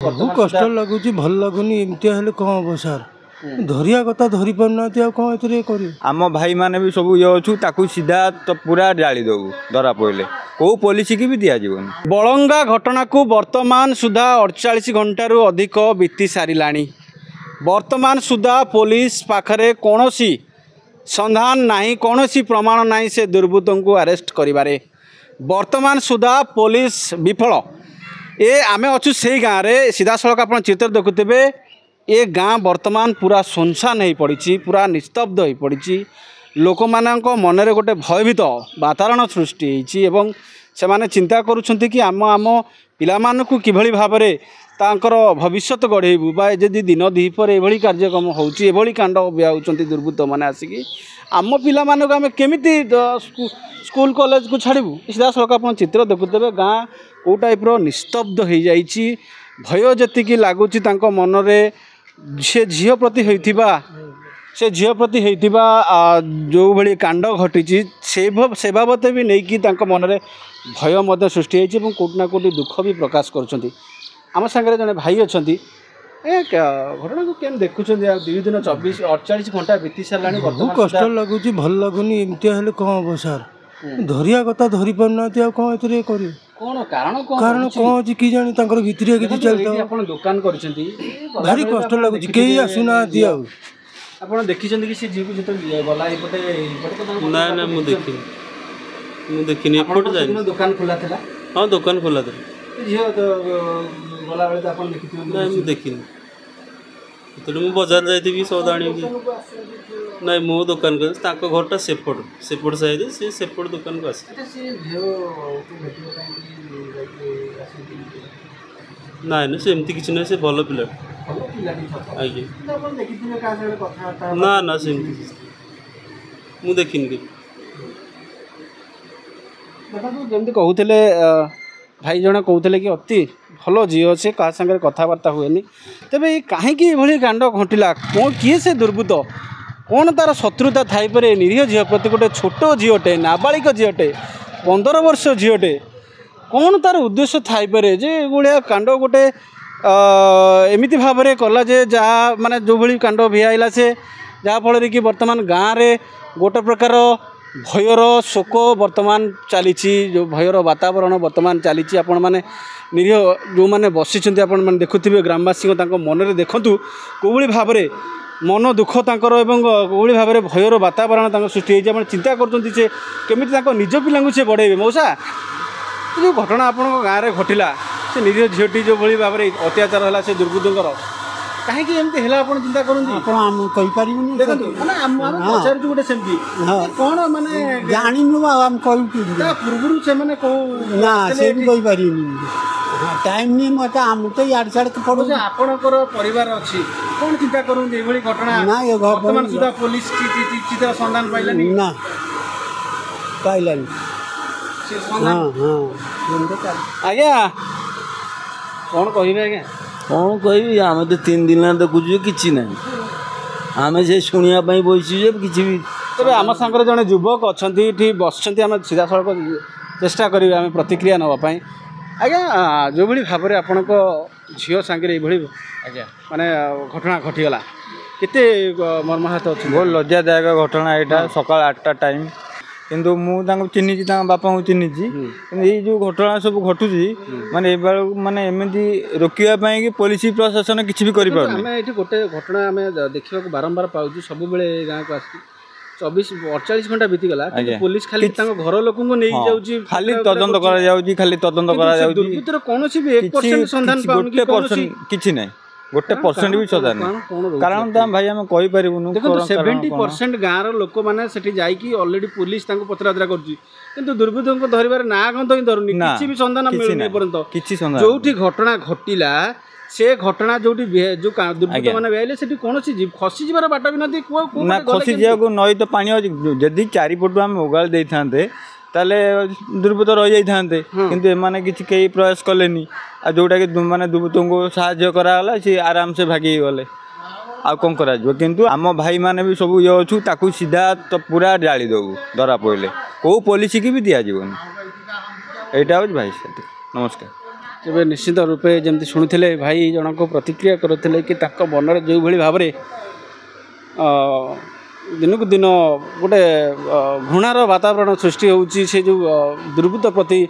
बहुत कष्ट लगुच भल लगुनि एमती हेल्ले कौन हम सार धरिया कथा धरी पारना कौन कर आम भाई मैंने भी सब ये अच्छू ताकू सीधा तो पूरा जाली दबू धरा पड़े कौ पुलिस की भी दिज्वन बलंगा घटना को वर्तमान सुधा 48 घंटारू अधिक बीती सारा वर्तमान सुधा पुलिस पाखरे कौन संधान नहीं कौन प्रमाण नहीं से दुर्बृत्त को अरेस्ट करिबारे वर्तमान सुधा पुलिस विफल ए आमे अच्छु से गाँव में सीधा सड़क आप चित्र देखुथे ये गाँ वर्तमान पूरा सुनसान हो पड़ी पूरा निस्तब्ध हो पड़ी लोक मानक मनरे गोटे भयभीत वातावरण सृष्टि एवं से माने चिंता करुछंती कि आम आम पिलामानकु किभली भाबरे तांकर भविष्यत गढ़ेबू बा जदि दिन दीपर एभली कार्यक्रम होउची एभली कांड बियाउचंती दुर्बृत्त माने आसिकी आम पिलामानकु आमे केमिति स्कूल कॉलेज को छाड़बू सीधा सड़क आप चित्र देखुथे गाँ कौ टाइप्र निस्तब्ध हो जाइए भय जी लगुच मनरे से झील प्रति होइथिबा से झील प्रति होइथिबा जो भली कांड घटी से बाबत भी नहीं कि मनरे भय मध्य सृष्टि होइछि एवं कोटि ना कोटि दुख भी प्रकाश करुछंती आम सांगे जड़े भाई अच्छा घटना को केम देखुं दुई दिन 48 घंटा बीती सारा बहुत कष्ट लगुच भल लगुनि एमती हेल्ले कौन हम सार धरिया कथा धरी पारना कौन कर कौन कारण कारण कौन अच्छी कि जानी भितर किसी चलता आप दुकान कर भारी कष्ट लगुच कई आसुना आप देखी कि से झील को जो गला ना ना मुझे देखनी दुकान खोला था हाँ दुकान खोला था झील गला बेले आप देखी ना मुझे देखनी तो बजार जाइबी सौदा आनी ना मो दुकान को घरटा सेपट साइड से सेपट दुकान को आसे ना ना सेमती किसी ना से भल पिला ना ना सेमती मु देखनी जमी कहते भाई जड़े कहते कि अति भल झील से क्या सागर कथबार्ता हुए तेरे कहीं कांड घटिला कौन किए से दुर्बृत्त कौन तार शत्रुता थाईपे निरीह झील प्रति गोटे छोट झीलटे नाबालिक झीलटे 15 वर्ष झीलटे कौन तार उद्देश्य थाईपे जे भाया कांड गोटे एमती भाव में कला जे जहाँ माने जो भली कांड भिआईला से जहाँफल कि वर्तमान गाँव में गोटे प्रकार भयर शोक वर्तमान चली जो भयर वातावरण वर्तमान चली आपण मैंने निरीह जो मैंने बसी आपण मैंने देखुवे ग्रामवासी मनरे देखु कौली भाव में मन दुख तांकर एवं कौली भाव में भयर वातावरण सृष्टि होती चिंता करते केमी निज पिला से बढ़ेबे मौसा जो घटना आप गाँव में घटिला से निरीह झीलटी जो भाई भाव में अत्याचार है से दुर्बृत्तर कहीं एमती है आप चिंता करपर गोटे सेमती कौन माने जानू आम पूर्व से टाइम नहीं मत आम तो यार साड़ पड़ो आपणकर परिवार अच्छी कौन चिंता करते ये घटना ना ये वर्तमान सुधा पुलिस संधान पाइलानी ना पाइलानी आज्ञा कौन कहे आज्ञा कौन कह आम तो 3 दिन देखुचु कि ना आम से शुणा बसु कि तेरे आम सागर जड़े युवक अच्छा बस सीधा सड़क चेष्टा करेंगे आम प्रतिक्रिया नापी आज्ञा जो भाई भाव में आपण झील सांगे ये आज्ञा माने घटना घटीगला केते मर्माहत अच्छे बहुत लज्जादायक घटना यहाँ सकाल 8टा टाइम किंतु मुझे चिन्ह बापा को चिन्ह ये जो घटना सब घटू माने माने एमती रोकवाई कि पुलिस प्रशासन किसी भी कर गोटे घटना आम देखा बारंबार पाऊँ सब गाँव को आस 48 घंटा बीतीगला पुलिस खाली घर लोक नहीं जाऊँ खाली तदंत खाली तदंत दुर्बृत्तर कौन भी 1% संधान किसी ना गोटे परसेंट भी सदा नहीं कारण तो भाई आम कहीपर देखो 70% गाँव लोक मैंने जाकि अलरेडी पुलिस पचराउचरा कर दुर्बृत्त को धरबार ना गंध ही धरुनी किसी भी संधान मिलूनी पर्यंत जो घटना घटिला से घटना जो दुर्बृत्त मैंने बेहले से कौन खसी जबार बाट भी ना खसी जाए नई तो पानी जदि चारिपटू आम उगाड़ दे था ताले दुर्बृत्त रही जाते किंतु एमाने किसी कई प्रयास कलेनी आ जोटा कि माने दुर्बृत्त को साहाय्य कराला सी आराम से भागी गले आ कौन करा किंतु आम भाई माने भी सब ये अच्छू ताकू सीधा तो पूरा जाली दबू धरा पड़े कौ पुलिस की भी दिज्वन यहाँ हूँ भाई नमस्कार। तेरे निश्चित रूपे जमी शुणुले भाई जनक प्रतिक्रिया करते कि मन जो भाव में दिन को दिन गोटे घृणार वातावरण सृष्टि होची से जो दुर्बृत्त प्रति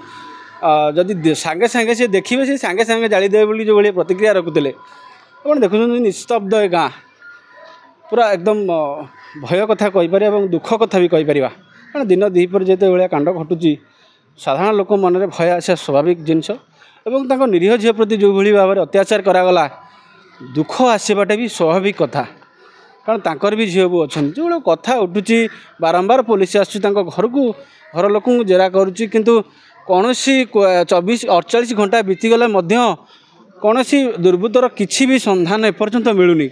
जदि सांगे सांगे से देखिए से सांगे सांगे जालीदे बोली जो भाई प्रतिक्रिया रखुले आप देखुं निस्तब्ध गाँ पूरा एकदम भय कथा कहीपर और दुख कथा भी कहीपर कारण दिन दीपर जिते भाया कांड घटुची साधारण लोक मन में भय आसा स्वाभाविक जिनस और निरीह झील प्रति जो भाव में अत्याचार करागला दुख आसवाटा भी स्वाभाविक कथा कारण तांकर भी झील बो अच्छा जो भाई कथा उठुची बारंबार पुलिस आसुच्ची घर को घर लोक जेरा करुच्ची किंतु कौन 24-48 घंटा बीतीगला कौन दुर्बृत्तर किसी भी संधान एपर्यंत मिलूनी।